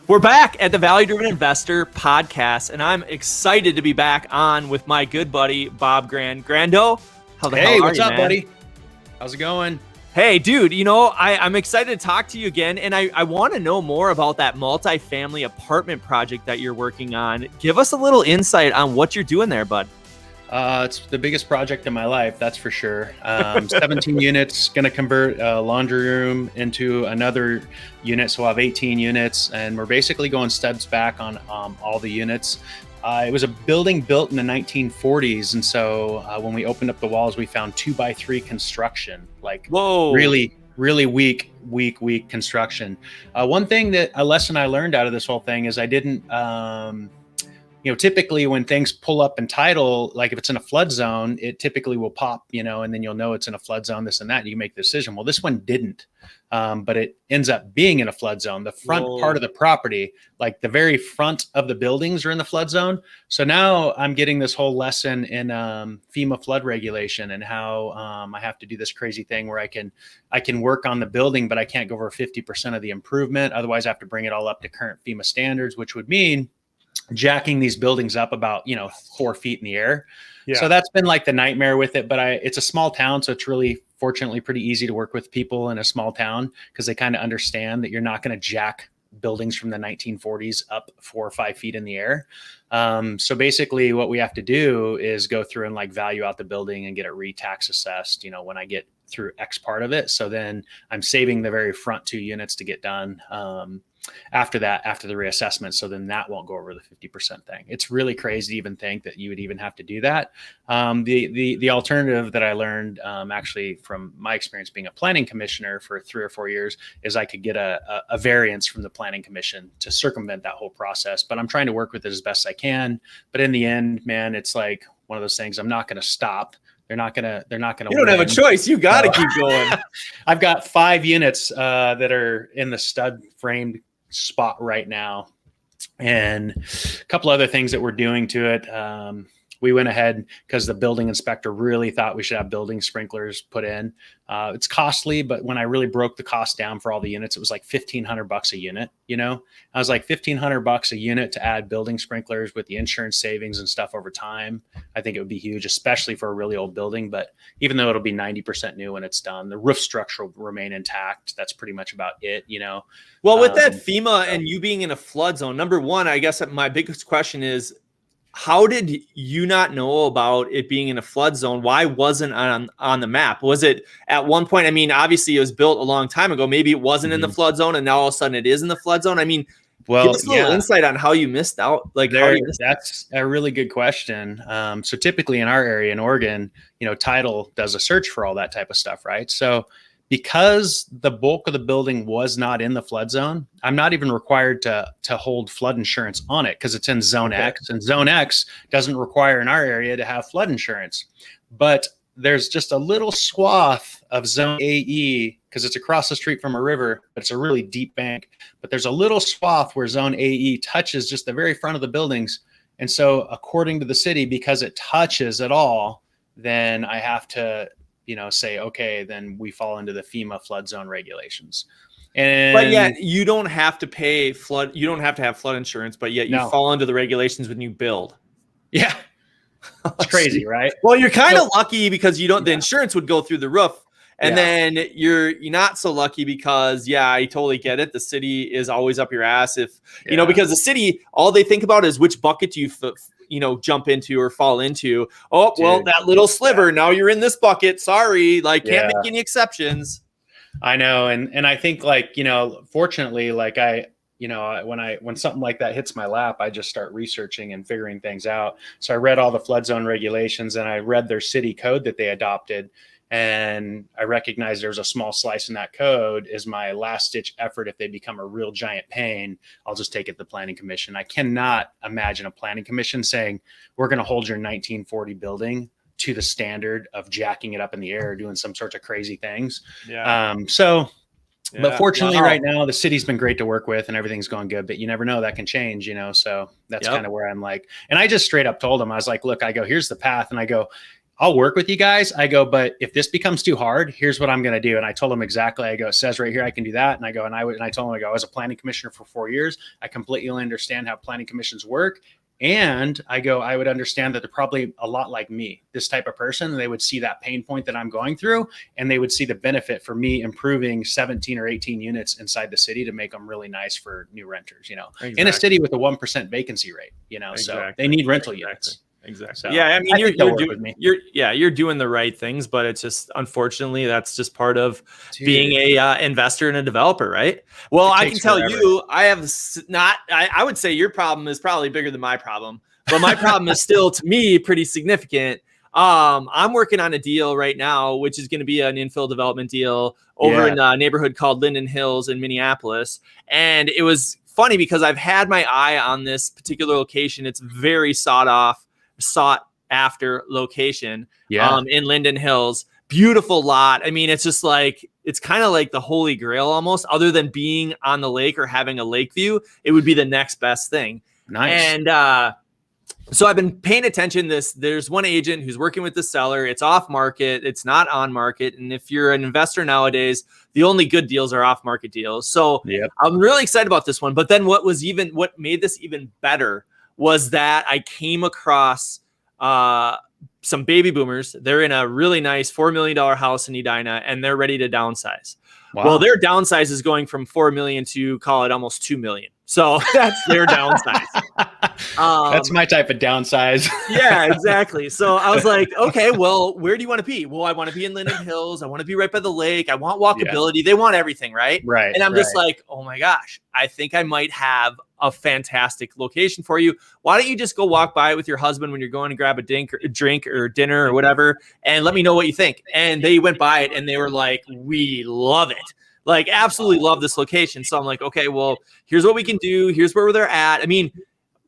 We're back at the Value Driven Investor podcast, and I'm excited to be back on with my good buddy, Bob Grando. How the hell are what's you, up, man? buddy? How's it going? Hey, dude, I'm excited to talk to you again, and I want to know more about that multifamily apartment project that you're working on. Give us a little insight on what you're doing there, bud. It's the biggest project in my life, that's for sure. 17 units, going to convert a laundry room into another unit, so we'll have 18 units, and we're basically going studs back on all the units. It was a building built in the 1940s, and so when we opened up the walls, we found 2x3 construction, like Whoa. really weak construction. A lesson I learned out of this whole thing is I didn't. Typically when things pull up in title, like if it's in a flood zone, it typically will pop, and then you'll know it's in a flood zone, this and that, and you make the decision. Well, this one didn't, but it ends up being in a flood zone. The front part of the property, like the very front of the buildings are in the flood zone. So now I'm getting this whole lesson in FEMA flood regulation and how I have to do this crazy thing where I can work on the building, but I can't go over 50% of the improvement. Otherwise I have to bring it all up to current FEMA standards, which would mean jacking these buildings up about 4 feet in the air. Yeah. So that's been like the nightmare with it, but it's a small town, so it's really fortunately pretty easy to work with people in a small town because they kind of understand that you're not going to jack buildings from the 1940s up 4 or 5 feet in the air. So basically what we have to do is go through and like value out the building and get it re-tax assessed, when I get through X part of it. So then I'm saving the very front 2 units to get done. After the reassessment. So then that won't go over the 50% thing. It's really crazy to even think that you would even have to do that. The alternative that I learned actually from my experience being a planning commissioner for 3 or 4 years is I could get a variance from the planning commission to circumvent that whole process. But I'm trying to work with it as best I can. But in the end, man, it's like one of those things. I'm not going to stop. They're not gonna. You don't have a choice. You got to keep going. I've got 5 units that are in the stud framed spot right now, and a couple other things that we're doing to it. We went ahead because the building inspector really thought we should have building sprinklers put in. It's costly, but when I really broke the cost down for all the units, it was like $1,500 a unit. I was like $1,500 a unit to add building sprinklers with the insurance savings and stuff over time. I think it would be huge, especially for a really old building. But even though it'll be 90% new when it's done, the roof structure will remain intact. That's pretty much about it. Well, with that FEMA and you being in a flood zone, number one, I guess my biggest question is, how did you not know about it being in a flood zone? Why wasn't it on the map? Was it at one point? I mean, obviously it was built a long time ago. Maybe it wasn't in the flood zone and now all of a sudden it is in the flood zone. I mean, give us a little insight on how you missed out. That's a really good question. So typically in our area in Oregon, title does a search for all that type of stuff, right? So because the bulk of the building was not in the flood zone, I'm not even required to hold flood insurance on it because it's in Zone X, and Zone X doesn't require in our area to have flood insurance. But there's just a little swath of Zone AE because it's across the street from a river, but it's a really deep bank. But there's a little swath where Zone AE touches just the very front of the buildings. And so according to the city, because it touches at all, then I have to say, okay, then we fall into the FEMA flood zone regulations. But yet you don't have to pay flood. You don't have to have flood insurance, but yet you fall under the regulations when you build. Yeah. It's crazy, right? Well, you're kind of lucky because you don't, the insurance would go through the roof. And then you're not so lucky because, I totally get it. The city is always up your ass if, because the city, all they think about is which bucket do you jump into or fall into. Oh, dude, well, that little sliver, now you're in this bucket. Sorry, can't make any exceptions. I know. And I think fortunately, when something like that hits my lap, I just start researching and figuring things out. So I read all the flood zone regulations and I read their city code that they adopted. And I recognize there's a small slice in that code is my last ditch effort. If they become a real giant pain, I'll just take it to the planning commission. I cannot imagine a planning commission saying, we're going to hold your 1940 building to the standard of jacking it up in the air, doing some sorts of crazy things. But fortunately right now the city's been great to work with and everything's going good, but you never know, that can change, so that's kind of where I'm like, and I just straight up told them, I was like, look, I go, here's the path. And I go, I'll work with you guys. I go, but if this becomes too hard, here's what I'm going to do. And I told him exactly. I go, it says right here, I can do that. And I go, and I told him, I go, I was a planning commissioner for 4 years. I completely understand how planning commissions work. And I go, I would understand that they're probably a lot like me, this type of person. And they would see that pain point that I'm going through, and they would see the benefit for me improving 17 or 18 units inside the city to make them really nice for new renters, Exactly. in a city with a 1% vacancy rate, so they need rental units. Exactly. So, yeah, I mean, you're doing the right things, but it's just, unfortunately, that's just part of being a investor and a developer, right? Well, I can tell you, I have not. I would say your problem is probably bigger than my problem, but my problem is still, to me, pretty significant. I'm working on a deal right now, which is going to be an infill development deal over in a neighborhood called Linden Hills in Minneapolis, and it was funny because I've had my eye on this particular location. It's very sought after location in Linden Hills. Beautiful lot. I mean, it's just like, it's kind of like the holy grail almost. Other than being on the lake or having a lake view, it would be the next best thing. Nice. And so I've been paying attention to this. There's one agent who's working with the seller. It's off market. It's not on market. And if you're an investor nowadays, the only good deals are off market deals. So I'm really excited about this one. But then what made this even better was that I came across some baby boomers. They're in a really nice $4 million house in Edina, and they're ready to downsize. Wow. Well, their downsize is going from 4 million to, call it, almost 2 million. So that's their downsize. That's my type of downsize. Yeah, exactly. So I was like, okay, well, where do you want to be? Well, I want to be in Linden Hills. I want to be right by the lake. I want walkability. They want everything, right? Right. And I'm just like, oh my gosh, I think I might have a fantastic location for you. Why don't you just go walk by with your husband when you're going to grab a drink or dinner or whatever, and let me know what you think. And they went by it and they were like, we love it. Like, absolutely love this location. So I'm like, okay, well, here's what we can do. Here's where they're at. I mean,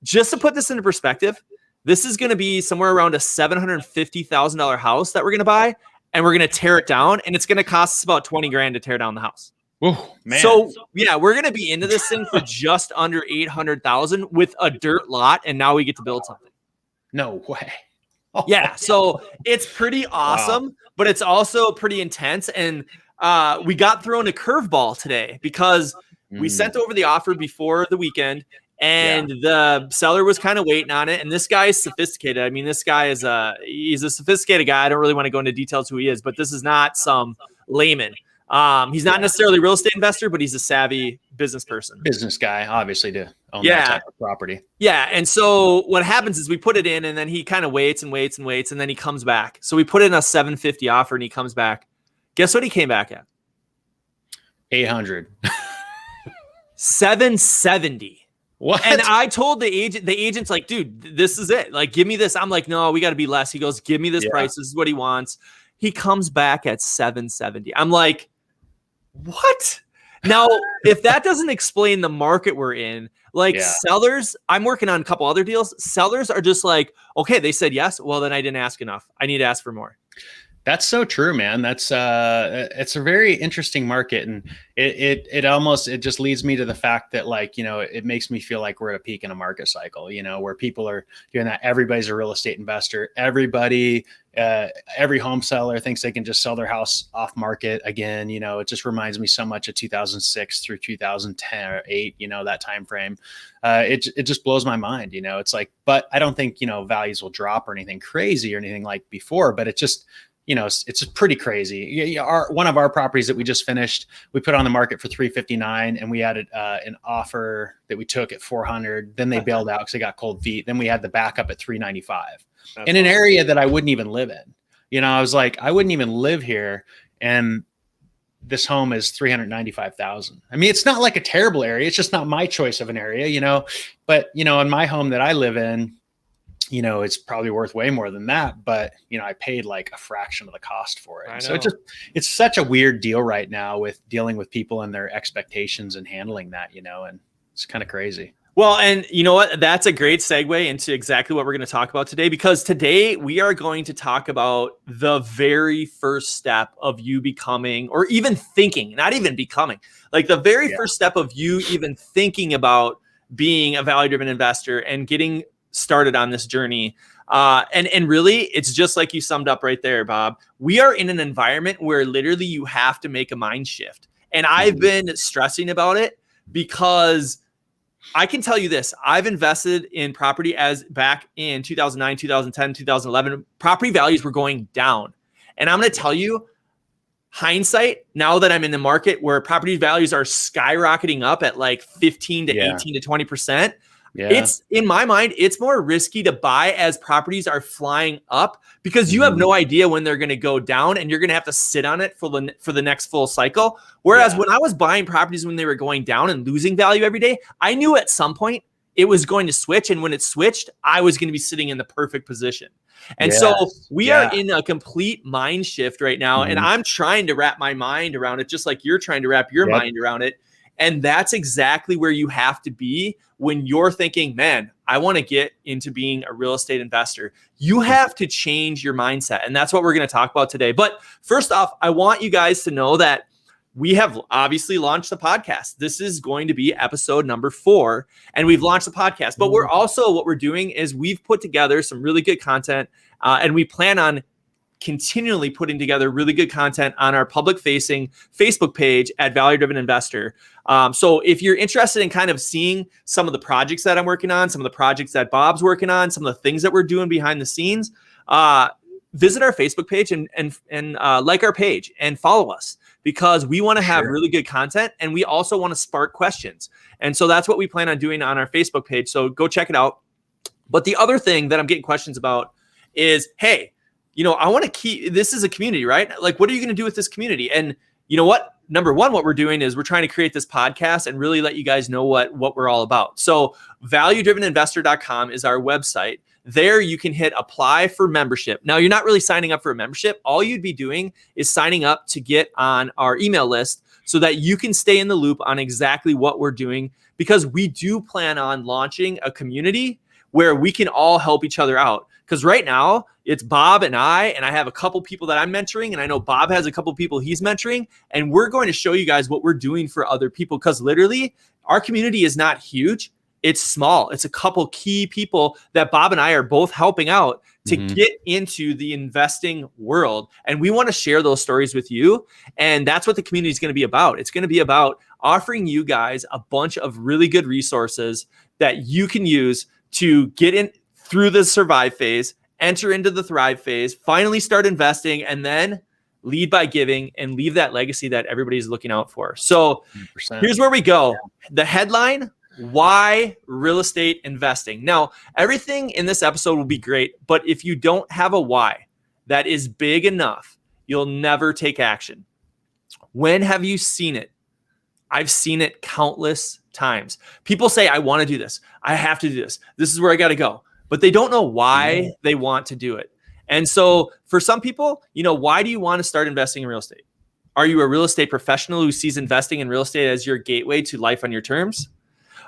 just to put this into perspective, this is going to be somewhere around a $750,000 house that we're going to buy, and we're going to tear it down, and it's going to cost us about 20 grand to tear down the house. Oh, man. So yeah, we're going to be into this thing for just under 800,000 with a dirt lot. And now we get to build something. No way. Yeah. So it's pretty awesome, but it's also pretty intense. And we got thrown a curveball today because we sent over the offer before the weekend, and the seller was kind of waiting on it. And this guy is sophisticated. I mean, this guy is he's a sophisticated guy. I don't really want to go into details who he is, but this is not some layman. He's not necessarily a real estate investor, but he's a savvy business person. Business guy, obviously, to own that type of property. Yeah. And so what happens is we put it in, and then he kind of waits and waits and waits, and then he comes back. So we put in a 750 offer, and he comes back. Guess what he came back at? 800. 770. What? And I told the agent's like, dude, this is it. Like, give me this. I'm like, no, we got to be less. He goes, give me this price. This is what he wants. He comes back at 770. I'm like, what? Now, if that doesn't explain the market we're in, like sellers, I'm working on a couple other deals. Sellers are just like, okay, they said yes. Well, then I didn't ask enough. I need to ask for more. That's so true, man. That's it's a very interesting market, and it just leads me to the fact that, like, it makes me feel like we're at a peak in a market cycle, where people are doing that. Everybody's a real estate investor. Every home seller thinks they can just sell their house off market again. It just reminds me so much of 2006 through 2010 or 8, that time frame. It just blows my mind. It's like, but I don't think, values will drop or anything crazy or anything like before, but it just, it's just pretty crazy. One of our properties that we just finished, we put on the market for 359, and we had an offer that we took at 400. Then they bailed out because they got cold feet. Then we had the backup at 395 in an area that I wouldn't even live in. I was like, I wouldn't even live here, and this home is 395,000. I mean, it's not like a terrible area. It's just not my choice of an area, But in my home that I live in, it's probably worth way more than that, but I paid like a fraction of the cost for it. So it's such a weird deal right now with dealing with people and their expectations and handling that, and it's kind of crazy. Well, and you know what? That's a great segue into exactly what we're going to talk about today, because today we are going to talk about the very first step of you becoming, or even thinking, not even becoming, like the very first step of you even thinking about being a value-driven investor and getting started on this journey. And really, it's just like you summed up right there, Bob. We are in an environment where literally you have to make a mind shift. And I've been stressing about it because I can tell you this. I've invested in property as back in 2009, 2010, 2011. Property values were going down. And I'm going to tell you, hindsight, now that I'm in the market where property values are skyrocketing up at like 15 to 18 to 20%, it's, in my mind, it's more risky to buy as properties are flying up because you have no idea when they're going to go down and you're going to have to sit on it for the next full cycle. Whereas when I was buying properties when they were going down and losing value every day, I knew at some point it was going to switch. And when it switched, I was going to be sitting in the perfect position. And so we are in a complete mind shift right now. And I'm trying to wrap my mind around it, just like you're trying to wrap your mind around it. And that's exactly where you have to be when you're thinking, man, I want to get into being a real estate investor. You have to change your mindset. And that's what we're going to talk about today. But first off, I want you guys to know that we have obviously launched the podcast. This is going to be episode number 4, and we've launched the podcast. But we're also, what we're doing is we've put together some really good content, and we plan on continually putting together really good content on our public-facing Facebook page at Value Driven Investor. So if you're interested in kind of seeing some of the projects that I'm working on, some of the projects that Bob's working on, some of the things that we're doing behind the scenes, visit our Facebook page and like our page and follow us, because we want to have really good content and we also want to spark questions. And so that's what we plan on doing on our Facebook page. So go check it out. But the other thing that I'm getting questions about is, hey, I want to keep, this is a community, right? Like, what are you going to do with this community? And you know what? Number one, what we're doing is we're trying to create this podcast and really let you guys know what we're all about. So valuedriveninvestor.com is our website. There you can hit apply for membership. Now, you're not really signing up for a membership. All you'd be doing is signing up to get on our email list so that you can stay in the loop on exactly what we're doing, because we do plan on launching a community where we can all help each other out. Because right now it's Bob and I have a couple people that I'm mentoring, and I know Bob has a couple people he's mentoring, and we're going to show you guys what we're doing for other people. Because literally our community is not huge. It's small. It's a couple key people that Bob and I are both helping out to get into the investing world. And we want to share those stories with you. And that's what the community is going to be about. It's going to be about offering you guys a bunch of really good resources that you can use to get in through the survive phase, enter into the thrive phase, finally start investing, and then lead by giving and leave that legacy that everybody's looking out for. So 100%. Here's where we go. The headline: why real estate investing? Now, everything in this episode will be great, but if you don't have a why that is big enough, you'll never take action. When have you seen it? I've seen it countless times. People say, I want to do this. I have to do this. This is where I got to go. But they don't know why they want to do it. And so for some people, why do you want to start investing in real estate? Are you a real estate professional who sees investing in real estate as your gateway to life on your terms?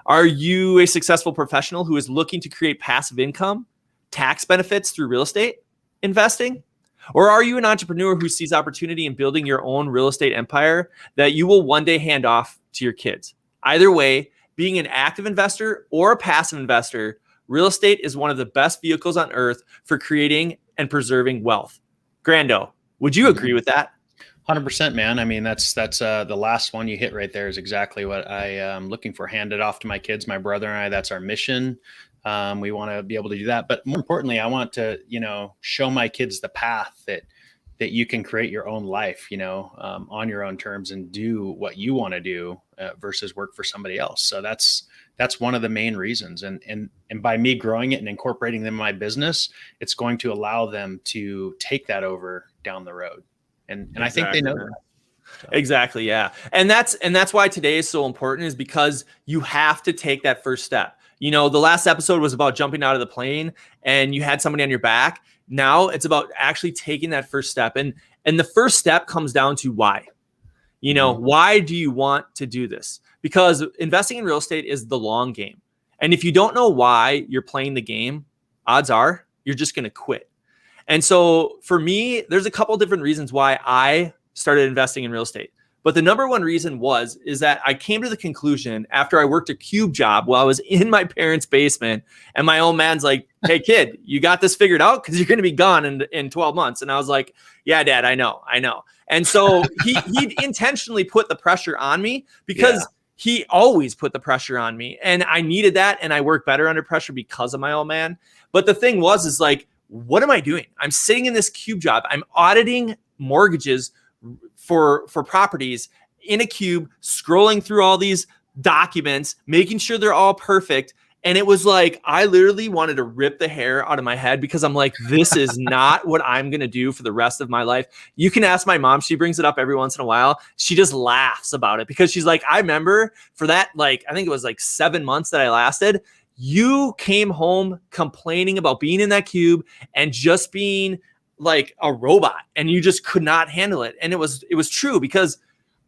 Are you a successful professional who is looking to create passive income, tax benefits through real estate investing? Or are you an entrepreneur who sees opportunity in building your own real estate empire that you will one day hand off to your kids? Either way, being an active investor or a passive investor, real estate is one of the best vehicles on earth for creating and preserving wealth. Grando, would you agree with that? 100%, man. I mean, that's the last one you hit right there is exactly what I am looking for. Hand it off to my kids, my brother and I. That's our mission. We want to be able to do that. But more importantly, I want to, show my kids the path that you can create your own life, on your own terms and do what you want to do versus work for somebody else. So that's one of the main reasons. And by me growing it and incorporating them in my business, it's going to allow them to take that over down the road. And exactly. I think they know that. So. Exactly. Yeah. And that's why today is so important, is because you have to take that first step. The last episode was about jumping out of the plane and you had somebody on your back. Now it's about actually taking that first step. And the first step comes down to why. Why do you want to do this? Because investing in real estate is the long game. And if you don't know why you're playing the game, odds are you're just going to quit. And so for me, there's a couple different reasons why I started investing in real estate. But the number one reason is that I came to the conclusion after I worked a cube job while I was in my parents' basement, and my old man's like, "Hey kid, you got this figured out? Because you're going to be gone in 12 months." And I was like, "Yeah, Dad, I know. And so he intentionally put the pressure on me because he always put the pressure on me, and I needed that, and I work better under pressure because of my old man. But the thing is like, what am I doing? I'm sitting in this cube job. I'm auditing mortgages for properties in a cube, scrolling through all these documents, making sure they're all perfect. And it was like, I literally wanted to rip the hair out of my head because I'm like, this is not what I'm going to do for the rest of my life. You can ask my mom. She brings it up every once in a while. She just laughs about it because she's like, I remember for that, like, I think it was like 7 months that I lasted. You came home complaining about being in that cube and just being like a robot, and you just could not handle it. And it was true because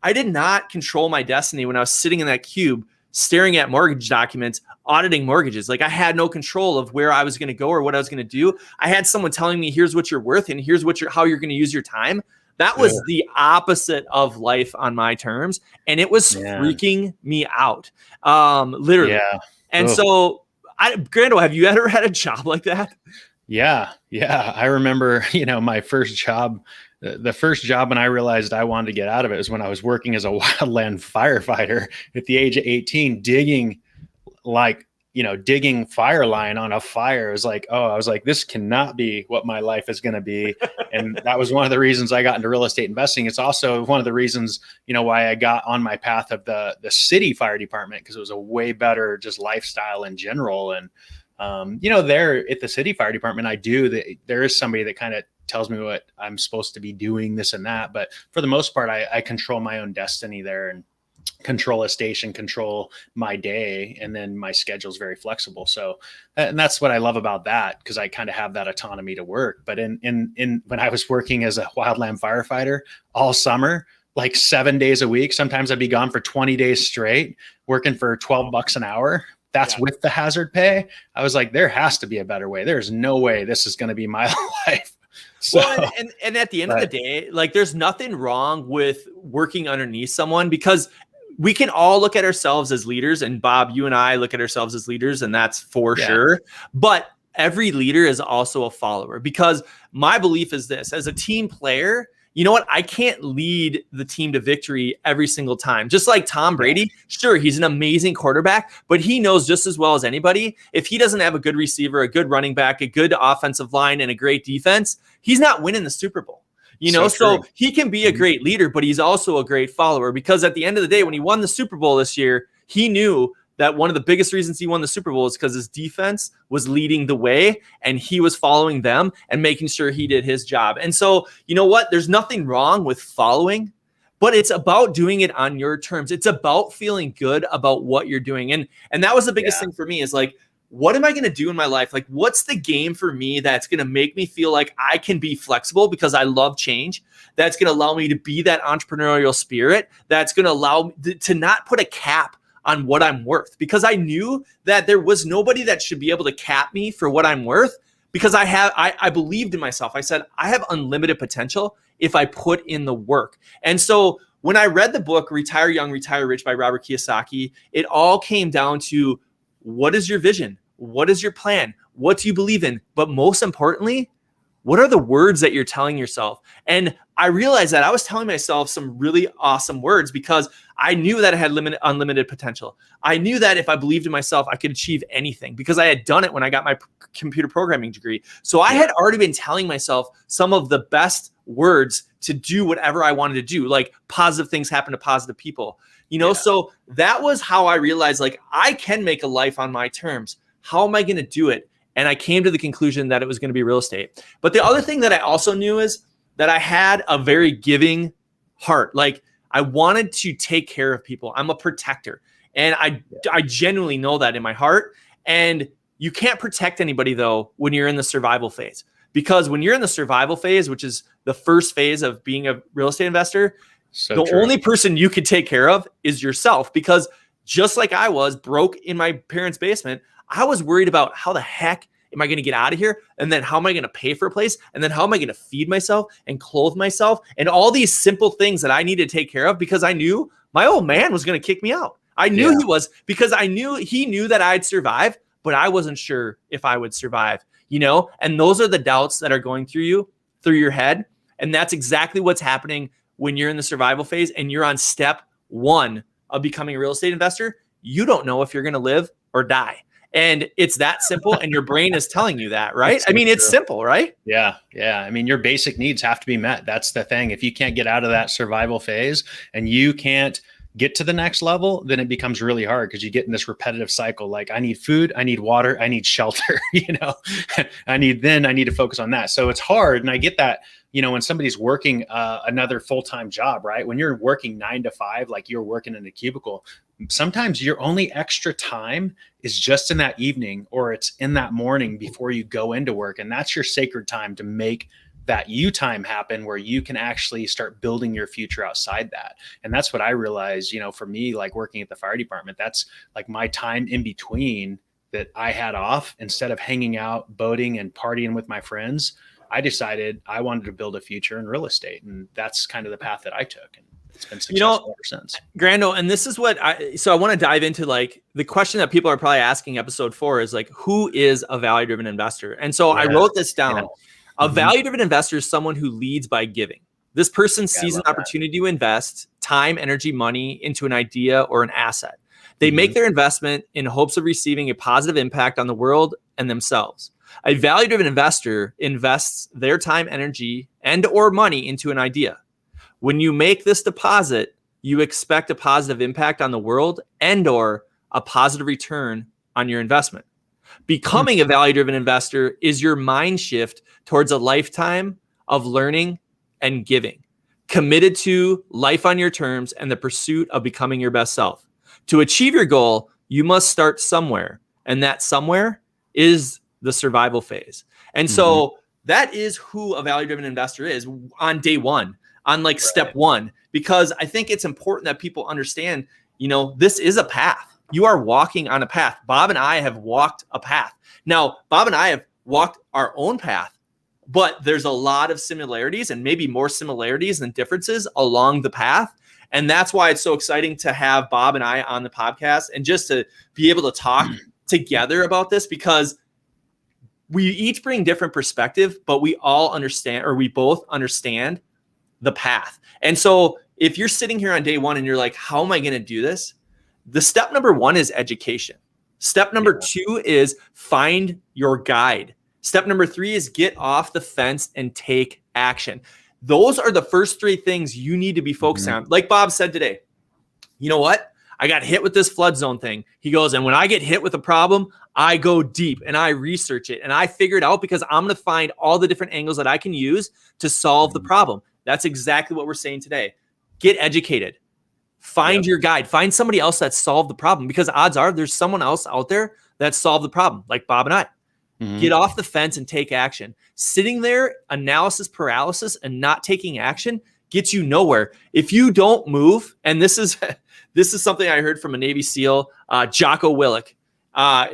I did not control my destiny when I was sitting in that cube, staring at mortgage documents, auditing mortgages. Like I had no control of where I was going to go or what I was going to do. I had someone telling me, here's what you're worth and here's how you're going to use your time. That was the opposite of life on my terms. And it was freaking me out. Literally. Yeah. And so Grando, have you ever had a job like that? Yeah. I remember, my first job, the first job when I realized I wanted to get out of it was when I was working as a wildland firefighter at the age of 18, digging fire line on a fire. It was like, I was like, this cannot be what my life is going to be. And that was one of the reasons I got into real estate investing. It's also one of the reasons, why I got on my path of the city fire department, because it was a way better just lifestyle in general. And, there at the city fire department, there is somebody that kind of tells me what I'm supposed to be doing, this and that. But for the most part, I control my own destiny there and control a station, control my day. And then my schedule is very flexible. So, and that's what I love about that, because I kind of have that autonomy to work. But in when I was working as a wildland firefighter all summer, like 7 days a week, sometimes I'd be gone for 20 days straight, working for $12 an hour. That's with the hazard pay. I was like, there has to be a better way. There's no way this is going to be my life. So, well, and at the end of the day, like there's nothing wrong with working underneath someone, because we can all look at ourselves as leaders. And Bob, you and I look at ourselves as leaders, and that's for sure. But every leader is also a follower, because my belief is this: as a team player, you know what? I can't lead the team to victory every single time. Just like Tom Brady, sure, he's an amazing quarterback, but he knows just as well as anybody, if he doesn't have a good receiver, a good running back, a good offensive line, and a great defense, he's not winning the Super Bowl. So he can be a great leader, but he's also a great follower, because at the end of the day, when he won the Super Bowl this year, he knew that one of the biggest reasons he won the Super Bowl is because his defense was leading the way and he was following them and making sure he did his job. And so, you know what? There's nothing wrong with following, but it's about doing it on your terms. It's about feeling good about what you're doing. And that was the biggest thing for me, is like, what am I going to do in my life? Like, what's the game for me that's going to make me feel like I can be flexible, because I love change? That's going to allow me to be that entrepreneurial spirit. That's going to allow me to not put a cap on what I'm worth, because I knew that there was nobody that should be able to cap me for what I'm worth, because I believed in myself. I said, I have unlimited potential if I put in the work. And so when I read the book, Retire Young, Retire Rich by Robert Kiyosaki, it all came down to, what is your vision? What is your plan? What do you believe in? But most importantly, what are the words that you're telling yourself? And I realized that I was telling myself some really awesome words, because I knew that I had unlimited potential. I knew that if I believed in myself, I could achieve anything, because I had done it when I got my computer programming degree. So I had already been telling myself some of the best words to do whatever I wanted to do, like positive things happen to positive people. So that was how I realized, like, I can make a life on my terms. How am I going to do it? And I came to the conclusion that it was going to be real estate. But the other thing that I also knew is that I had a very giving heart. Like, I wanted to take care of people. I'm a protector. And I genuinely know that in my heart. And you can't protect anybody, though, when you're in the survival phase. Because when you're in the survival phase, which is the first phase of being a real estate investor, only person you could take care of is yourself. Because just like I was broke in my parents' basement, I was worried about how the heck am I going to get out of here? And then how am I going to pay for a place? And then how am I going to feed myself and clothe myself? And all these simple things that I need to take care of because I knew my old man was going to kick me out. I knew he was, because he knew that I'd survive, but I wasn't sure if I would survive, and those are the doubts that are going through your head. And that's exactly what's happening when you're in the survival phase and you're on step 1 of becoming a real estate investor. You don't know if you're going to live or die. And it's that simple. And your brain is telling you that, right? I mean, it's simple, right? Yeah. Yeah. I mean, your basic needs have to be met. That's the thing. If you can't get out of that survival phase and you can't get to the next level, then it becomes really hard because you get in this repetitive cycle. Like, I need food, I need water, I need shelter, I need to focus on that. So it's hard. And I get that, when somebody's working another full-time job, right? When you're working 9 to 5, like you're working in a cubicle, sometimes your only extra time is just in that evening, or it's in that morning before you go into work. And that's your sacred time to make that you time happen, where you can actually start building your future outside that. And that's what I realized, for me, like working at the fire department, that's like my time in between that I had off. Instead of hanging out, boating and partying with my friends, I decided I wanted to build a future in real estate. And that's kind of the path that I took. And it's been successful ever since. Grando, and this is what I want to dive into, like the question that people are probably asking episode 4 is like, who is a value-driven investor? And so I wrote this down. Yeah. A value-driven investor is someone who leads by giving. This person sees an opportunity to invest time, energy, money into an idea or an asset. They make their investment in hopes of receiving a positive impact on the world and themselves. A value-driven investor invests their time, energy, and or money into an idea. When you make this deposit, you expect a positive impact on the world and or a positive return on your investment. Becoming a value-driven investor is your mind shift towards a lifetime of learning and giving, committed to life on your terms and the pursuit of becoming your best self. To achieve your goal, you must start somewhere, and that somewhere is the survival phase. And so that is who a value-driven investor is on day 1, on like step 1, because I think it's important that people understand, this is a path. You are walking on a path. Bob and I have walked a path. Now, Bob and I have walked our own path, but there's a lot of similarities and maybe more similarities than differences along the path. And that's why it's so exciting to have Bob and I on the podcast and just to be able to talk together about this, because we each bring different perspective, but we all understand, or we both understand the path. And so if you're sitting here on day 1 and you're like, how am I going to do this? The step number 1 is education. Step number 2 is find your guide. Step number 3 is get off the fence and take action. Those are the first 3 things you need to be focusing on. Like Bob said today, you know what? I got hit with this flood zone thing. He goes, and when I get hit with a problem, I go deep and I research it and I figure it out because I'm going to find all the different angles that I can use to solve the problem. That's exactly what we're saying today. Get educated. Find your guide. Find somebody else that solved the problem, because odds are there's someone else out there that solved the problem, like Bob and I. Get off the fence and take action. Sitting there, analysis paralysis, and not taking action gets you nowhere. If you don't move, and this is something I heard from a Navy SEAL, Jocko Willink.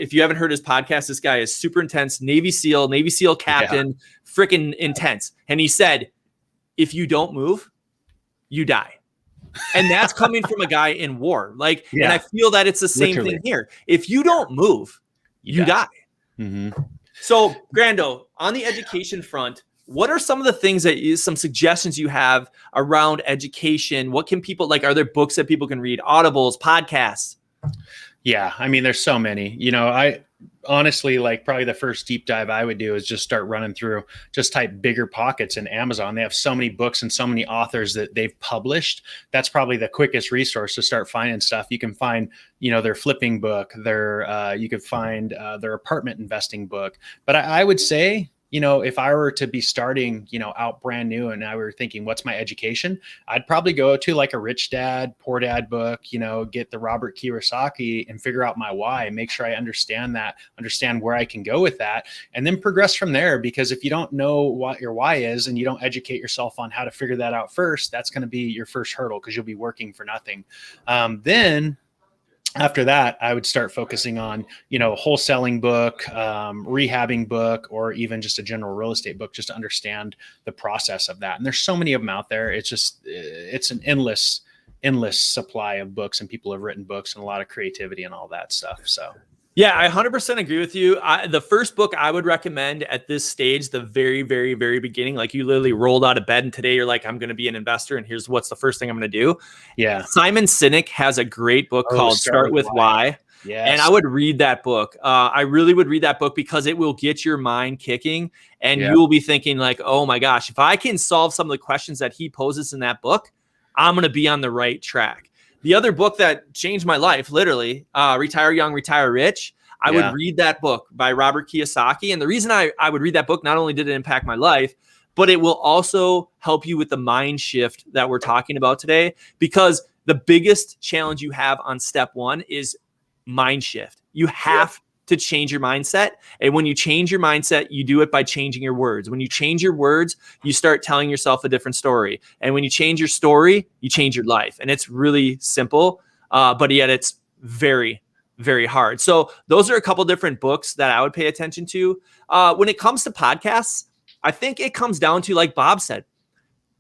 If you haven't heard his podcast, this guy is super intense, Navy SEAL captain, freaking intense. And he said, if you don't move, you die. And that's coming from a guy in war. And I feel that it's the same thing here. If you don't move, you die. So, Grando, on the education front, what are some of the things some suggestions you have around education? What can people, are there books that people can read, audibles, podcasts? Yeah. I mean, there's so many, I honestly, probably the first deep dive I would do is just start running through, just type Bigger Pockets in Amazon. They have so many books and so many authors that they've published. That's probably the quickest resource to start finding stuff. You can find, their flipping book, you could find their apartment investing book. But I would say, if I were to be starting, out brand new and I were thinking, what's my education? I'd probably go to a Rich Dad, Poor Dad book, get the Robert Kiyosaki and figure out my why and make sure I understand where I can go with that, and then progress from there. Because if you don't know what your why is and you don't educate yourself on how to figure that out first, that's going to be your first hurdle, because you'll be working for nothing. Then after that, I would start focusing on, wholesaling book, rehabbing book, or even just a general real estate book, just to understand the process of that. And there's so many of them out there. It's an endless supply of books, and people have written books and a lot of creativity and all that stuff. So yeah, I 100% agree with you. The first book I would recommend at this stage, the very, very, very beginning, like you literally rolled out of bed and today you're like, I'm going to be an investor and here's what's the first thing I'm going to do. Yeah. Simon Sinek has a great book called Start With Why. Yes. And I would read that book. I really would read that book because it will get your mind kicking and you will be thinking like, oh my gosh, if I can solve some of the questions that he poses in that book, I'm going to be on the right track. The other book that changed my life, literally, Retire Young, Retire Rich. I would read that book by Robert Kiyosaki. And the reason I would read that book, not only did it impact my life, but it will also help you with the mind shift that we're talking about today. Because the biggest challenge you have on step one is mind shift. You have to change your mindset. And when you change your mindset, you do it by changing your words. When you change your words, you start telling yourself a different story. And when you change your story, you change your life. And it's really simple, but yet it's very, very hard. So those are a couple different books that I would pay attention to. When it comes to podcasts, I think it comes down to, like Bob said,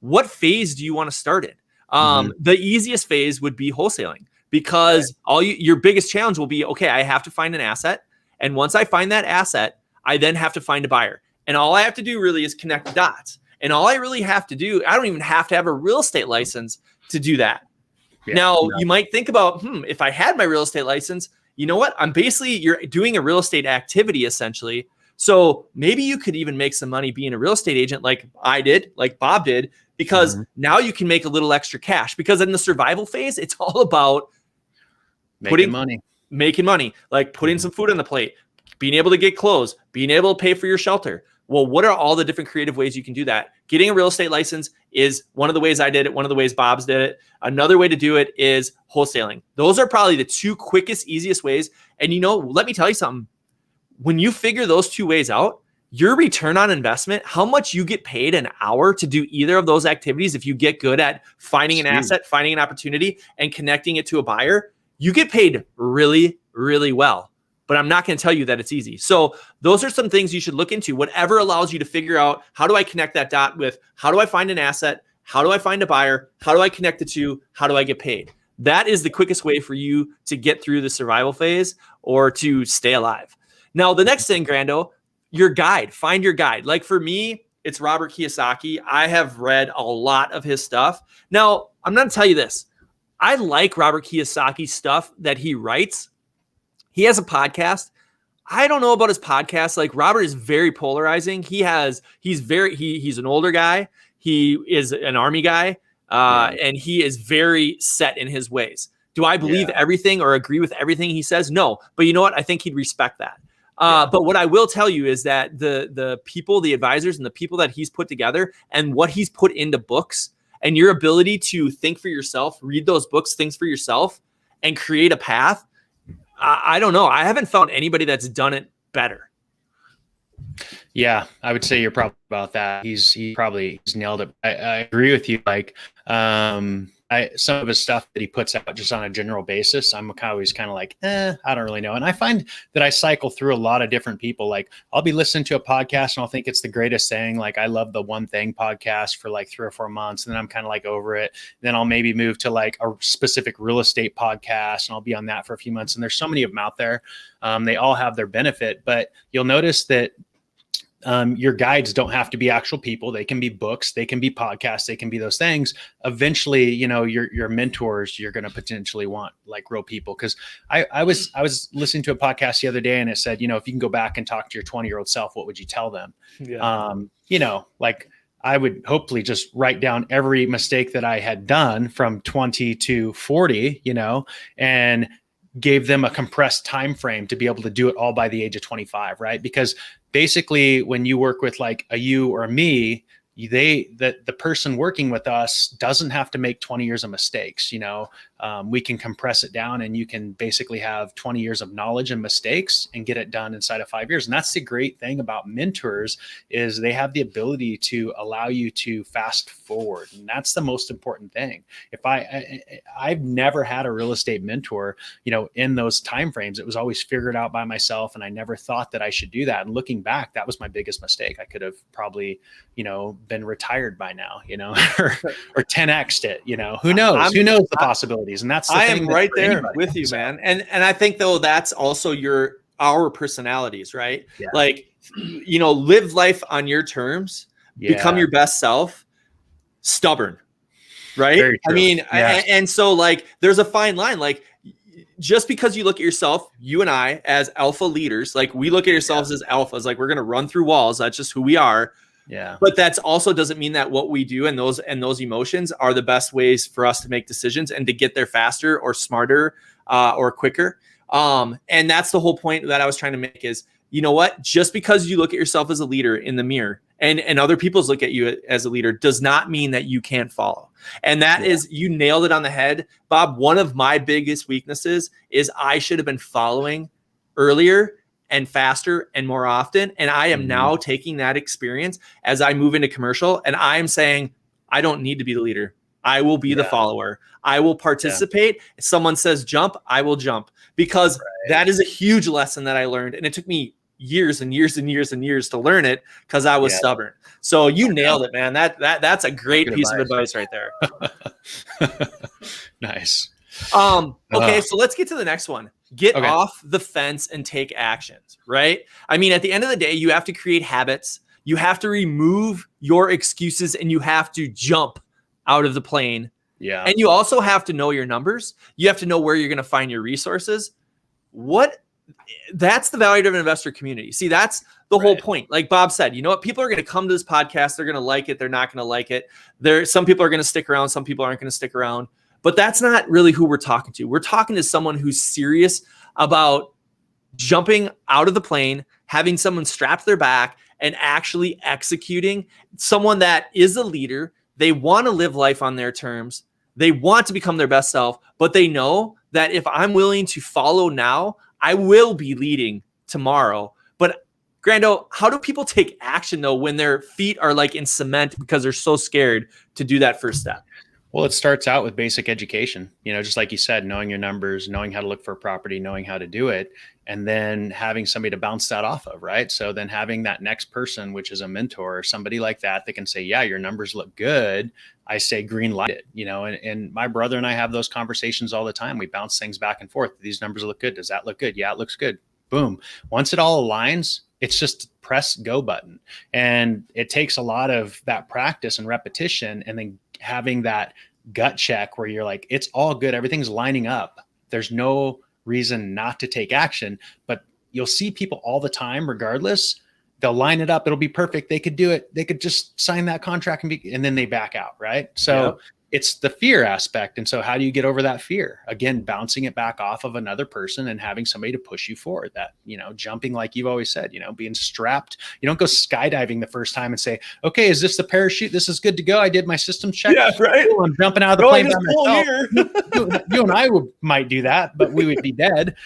what phase do you want to start in? The easiest phase would be wholesaling, because your biggest challenge will be, okay, I have to find an asset. And once I find that asset, I then have to find a buyer. And all I have to do really is connect the dots. And all I really have to do, I don't even have to have a real estate license to do that. You might think about, if I had my real estate license, you know what? You're doing a real estate activity essentially. So maybe you could even make some money being a real estate agent like I did, like Bob did, because now you can make a little extra cash. Because in the survival phase, it's all about making money, like putting some food on the plate, being able to get clothes, being able to pay for your shelter. Well, what are all the different creative ways you can do that? Getting a real estate license is one of the ways I did it. One of the ways Bob's did it. Another way to do it is wholesaling. Those are probably the two quickest, easiest ways. And let me tell you something. When you figure those two ways out, your return on investment, how much you get paid an hour to do either of those activities, if you get good at finding an asset, finding an opportunity, and connecting it to a buyer, you get paid really, really well. But I'm not going to tell you that it's easy. So those are some things you should look into. Whatever allows you to figure out, how do I connect that dot with, how do I find an asset? How do I find a buyer? How do I connect the two? How do I get paid? That is the quickest way for you to get through the survival phase or to stay alive. Now, the next thing, Grando, your guide. Find your guide. Like for me, it's Robert Kiyosaki. I have read a lot of his stuff. Now, I'm going to tell you this. I like Robert Kiyosaki's stuff that he writes. He has a podcast. I don't know about his podcast. Like Robert is very polarizing. He's an older guy. He is an Army guy. And he is very set in his ways. Do I believe everything or agree with everything he says? No. But you know what? I think he'd respect that. But what I will tell you is that the people, the advisors, and the people that he's put together and what he's put into books, and your ability to think for yourself, read those books, things for yourself, and create a path. I don't know. I haven't found anybody that's done it better. Yeah, I would say you're probably about that. He's nailed it. I agree with you. Like, some of his stuff that he puts out just on a general basis, I'm always kind of like, I don't really know. And I find that I cycle through a lot of different people. Like I'll be listening to a podcast and I'll think it's the greatest thing. Like I love the One Thing podcast for like 3 or 4 months. And then I'm kind of like over it. Then I'll maybe move to like a specific real estate podcast and I'll be on that for a few months. And there's so many of them out there. They all have their benefit, but you'll notice that your guides don't have to be actual people. They can be books, they can be podcasts, they can be those things. Eventually, your mentors, you're going to potentially want like real people. Cause I was listening to a podcast the other day and it said, if you can go back and talk to your 20-year-old self, what would you tell them? Like I would hopefully just write down every mistake that I had done from 20 to 40, and gave them a compressed time frame to be able to do it all by the age of 25, right? Because basically when you work with like a you or a me, the person working with us doesn't have to make 20 years of mistakes. we can compress it down, and you can basically have 20 years of knowledge and mistakes and get it done inside of 5 years. And that's the great thing about mentors, is they have the ability to allow you to fast forward. And that's the most important thing. If I've never had a real estate mentor, in those timeframes. It was always figured out by myself, and I never thought that I should do that. And looking back, that was my biggest mistake. I could have probably, been retired by now, or 10x'd it, who knows? Who knows the possibilities? And that's the I thing am right there with you, man. And I think though that's also our personalities, right? Yeah. Like, live life on your terms, become your best self, stubborn, right? I mean, and so like there's a fine line. Like, just because you look at yourself, you and I as alpha leaders, like we look at ourselves as alphas, like we're going to run through walls. That's just who we are. Yeah. But that's also doesn't mean that what we do and those emotions are the best ways for us to make decisions and to get there faster or smarter or quicker. And that's the whole point that I was trying to make is, you know what? Just because you look at yourself as a leader in the mirror and other people's look at you as a leader does not mean that you can't follow. And that is, you nailed it on the head, Bob. One of my biggest weaknesses is I should have been following earlier and faster and more often. And I am now taking that experience as I move into commercial, and I'm saying, I don't need to be the leader. I will be the follower. I will participate. If someone says jump, I will jump, because that is a huge lesson that I learned. And it took me years and years and years and years to learn it because I was stubborn. So you nailed it, man. That's a great piece of advice right there. Nice. Okay, so let's get to the next one. Get off the fence and take actions, right? I mean, at the end of the day, you have to create habits. You have to remove your excuses, and you have to jump out of the plane. Yeah. And you also have to know your numbers. You have to know where you're going to find your resources. That's the value-driven investor community. See, that's the whole point. Like Bob said, you know what? People are going to come to this podcast. They're going to like it. They're not going to like it. Some people are going to stick around. Some people aren't going to stick around. But that's not really who we're talking to. We're talking to someone who's serious about jumping out of the plane, having someone strapped to their back, and actually executing. Someone that is a leader. They want to live life on their terms. They want to become their best self, but they know that if I'm willing to follow now, I will be leading tomorrow. But Grando, how do people take action though when their feet are like in cement because they're so scared to do that first step? Well, it starts out with basic education, just like you said, knowing your numbers, knowing how to look for a property, knowing how to do it, and then having somebody to bounce that off of, right? So then having that next person, which is a mentor or somebody like that can say, yeah, your numbers look good. I say green light it, and my brother and I have those conversations all the time. We bounce things back and forth. These numbers look good. Does that look good? Yeah, it looks good. Boom. Once it all aligns, it's just press go button. And it takes a lot of that practice and repetition, and then having that gut check where you're like, it's all good. Everything's lining up. There's no reason not to take action, but you'll see people all the time, regardless, they'll line it up. It'll be perfect. They could do it. They could just sign that contract and then they back out. Right. So it's the fear aspect. And so how do you get over that fear? Again, bouncing it back off of another person and having somebody to push you forward. That, jumping, like you've always said, being strapped. You don't go skydiving the first time and say, okay, is this the parachute? This is good to go. I did my system check. Yeah, right. Cool, I'm jumping out of the plane by myself. You and I might do that, but we would be dead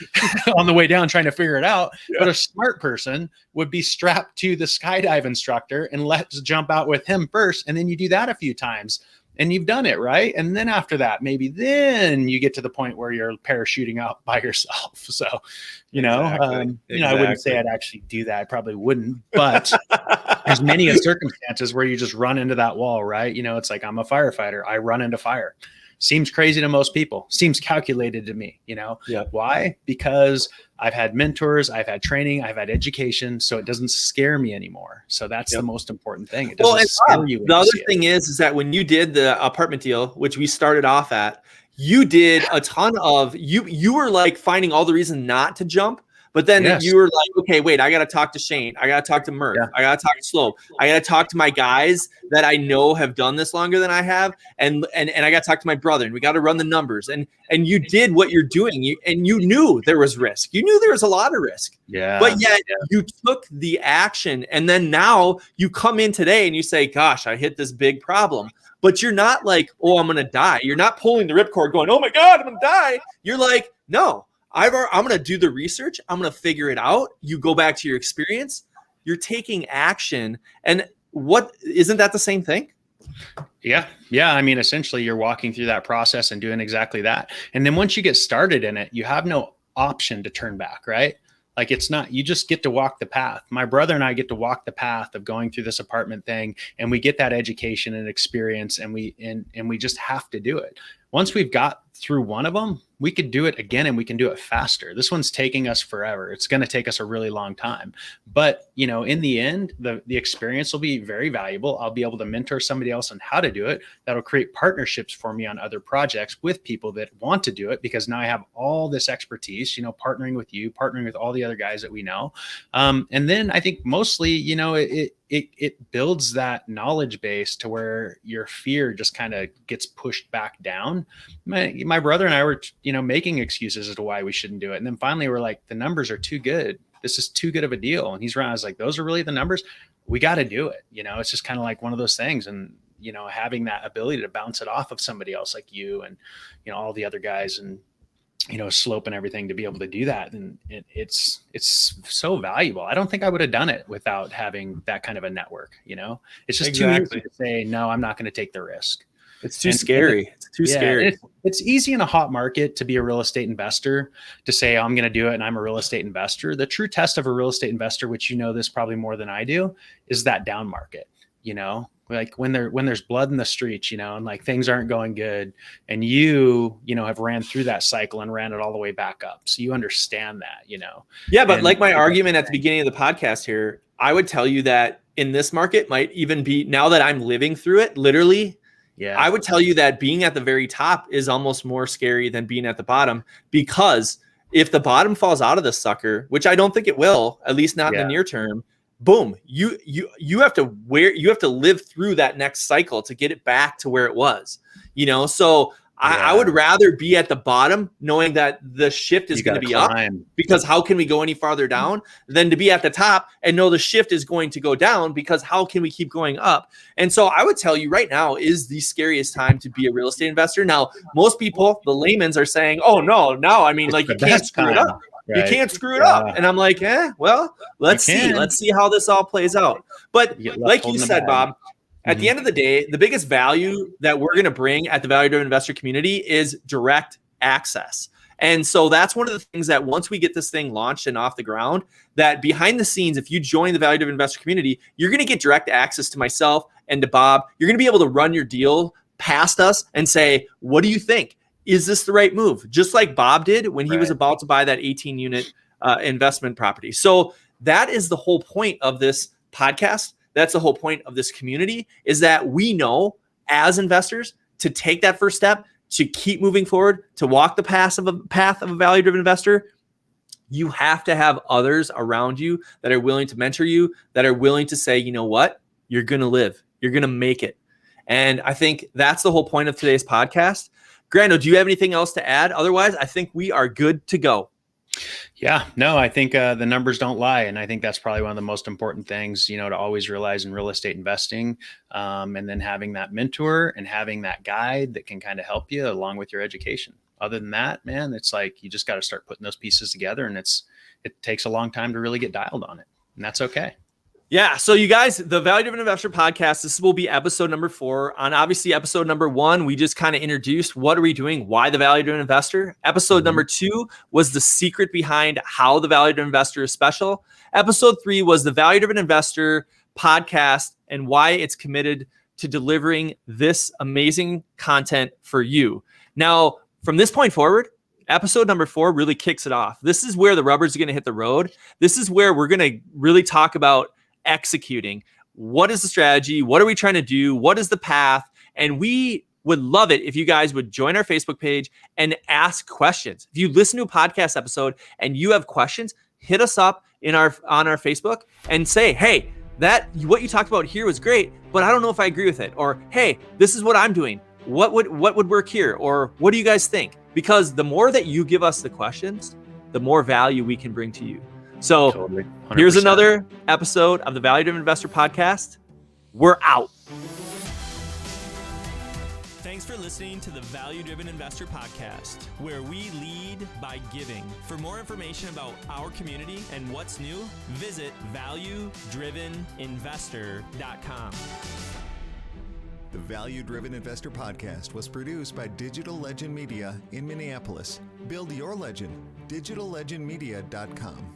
on the way down trying to figure it out. Yeah. But a smart person would be strapped to the skydive instructor and let's jump out with him first. And then you do that a few times. And you've done it, right? And then after that, maybe then you get to the point where you're parachuting out by yourself. So, Exactly. I wouldn't say I'd actually do that. I probably wouldn't, but there's many circumstances where you just run into that wall, right? It's like, I'm a firefighter. I run into fire. Seems crazy to most people. Seems calculated to me, Yeah. Why? Because I've had mentors, I've had training, I've had education, so it doesn't scare me anymore. So that's the most important thing. It doesn't scare you. The other thing is that when you did the apartment deal, which we started off at, you did a ton of you were like finding all the reason not to jump, But then Yes. you were like, okay, wait, I got to talk to Shane. I got to talk to Murph. Yeah. I got to talk to Slope. I got to talk to my guys that I know have done this longer than I have. And I got to talk to my brother, and we got to run the numbers. And you did what you're doing. You knew there was risk. You knew there was a lot of risk. Yeah. But yet you took the action. And then now you come in today and you say, gosh, I hit this big problem. But you're not like, oh, I'm going to die. You're not pulling the ripcord going, oh my God, I'm going to die. You're like, no. I'm going to do the research. I'm going to figure it out. You go back to your experience. You're taking action. And isn't that the same thing? Yeah. Yeah. I mean, essentially you're walking through that process and doing exactly that. And then once you get started in it, you have no option to turn back, right? Like it's not, you just get to walk the path. My brother and I get to walk the path of going through this apartment thing, and we get that education and experience, and we just have to do it. Once we've got through one of them, we could do it again, and we can do it faster. This one's taking us forever. It's going to take us a really long time. But, in the end, the experience will be very valuable. I'll be able to mentor somebody else on how to do it. That'll create partnerships for me on other projects with people that want to do it, because now I have all this expertise, partnering with you, partnering with all the other guys that we know. And then I think mostly, it builds that knowledge base to where your fear just kind of gets pushed back down. My brother and I were, making excuses as to why we shouldn't do it. And then finally we're like, the numbers are too good. This is too good of a deal. And he's around. I was like, those are really the numbers. We got to do it. It's just kind of like one of those things. And, having that ability to bounce it off of somebody else like you and, all the other guys and, Slope and everything to be able to do that. And it's so valuable. I don't think I would have done it without having that kind of a network. It's just too easy to say, no, I'm not going to take the risk. It's too scary. It's too scary. It's easy in a hot market to be a real estate investor, to say, oh, I'm going to do it and I'm a real estate investor. The true test of a real estate investor, which this probably more than I do, is that down market, like when there's blood in the streets, and like things aren't going good, and have ran through that cycle and ran it all the way back up. So you understand that, Yeah. But like my argument at the beginning of the podcast here, I would tell you that in this market might even be, now that I'm living through it, literally, I would tell you that being at the very top is almost more scary than being at the bottom, because if the bottom falls out of the sucker, which I don't think it will, at least not in the near term, boom, you have to live through that next cycle to get it back to where it was, so I would rather be at the bottom knowing that the shift is going to be up, because how can we go any farther down, than to be at the top and know the shift is going to go down, because how can we keep going up? And so I would tell you right now is the scariest time to be a real estate investor. Now, most people, the layman's, are saying, oh no, I mean, like, you can't screw it up. Right. You can't screw it up. And I'm like, well, let's see. Let's see how this all plays out. But like you said, Bob, at the end of the day, the biggest value that we're going to bring at the Value Driven Investor community is direct access. And so that's one of the things that once we get this thing launched and off the ground, that behind the scenes, if you join the Value Driven Investor community, you're going to get direct access to myself and to Bob. You're going to be able to run your deal past us and say, what do you think? Is this the right move? Just like Bob did when he was about to buy that 18-unit investment property. So that is the whole point of this podcast. That's the whole point of this community, is that we know as investors to take that first step, to keep moving forward, to walk the path of a value-driven investor. You have to have others around you that are willing to mentor you, that are willing to say, you know what, you're going to live, you're going to make it. And I think that's the whole point of today's podcast. Grando, do you have anything else to add? Otherwise, I think we are good to go. Yeah, no, I think the numbers don't lie. And I think that's probably one of the most important things, to always realize in real estate investing. And then having that mentor and having that guide that can kind of help you along with your education. Other than that, man, it's like, you just got to start putting those pieces together, and it takes a long time to really get dialed on it. And that's okay. Yeah. So you guys, the Value Driven Investor podcast, this will be episode number 4. On obviously episode number 1, we just kind of introduced what are we doing, why the Value Driven Investor. Episode number 2 was the secret behind how the Value Driven Investor is special. Episode 3 was the Value Driven Investor podcast and why it's committed to delivering this amazing content for you. Now, from this point forward, episode number 4 really kicks it off. This is where the rubber's going to hit the road. This is where we're going to really talk about executing. What is the strategy? What are we trying to do? What is the path? And we would love it if you guys would join our Facebook page and ask questions. If you listen to a podcast episode and you have questions, hit us up on our Facebook and say, hey, what you talked about here was great, but I don't know if I agree with it. Or, hey, this is what I'm doing. What would work here? Or what do you guys think? Because the more that you give us the questions, the more value we can bring to you. So Totally, here's another episode of the Value Driven Investor Podcast. We're out. Thanks for listening to the Value Driven Investor Podcast, where we lead by giving. For more information about our community and what's new, visit valuedriveninvestor.com. The Value Driven Investor Podcast was produced by Digital Legend Media in Minneapolis. Build your legend, digitallegendmedia.com.